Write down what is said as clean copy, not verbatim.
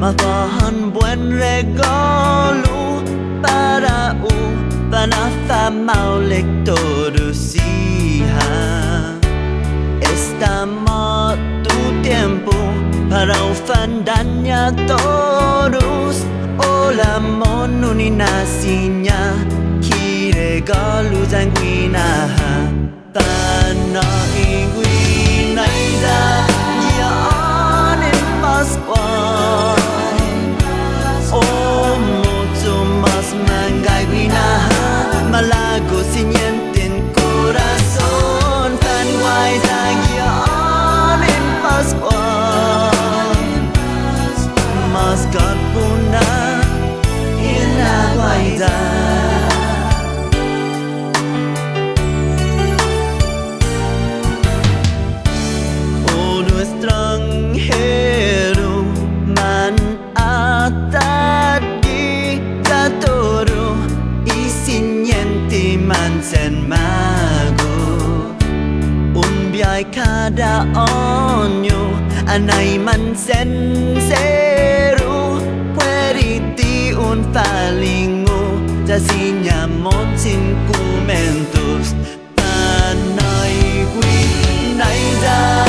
ma van buen regalo para fa mau lector estamos tu tiempo para ofendarnya todos ola monuni nasinya kire galu zanguina tanah ingui naida ya anin paswa oh mucho más mangai guina malago sienten corazón tan guay ya anin paswa mas God puna in la guaida extranjero man atadi tatoro isinyenti man sen mago biai kada onyo anai man sen seru pueriti un falingo jasinya mon cinco mentos tanai gui naida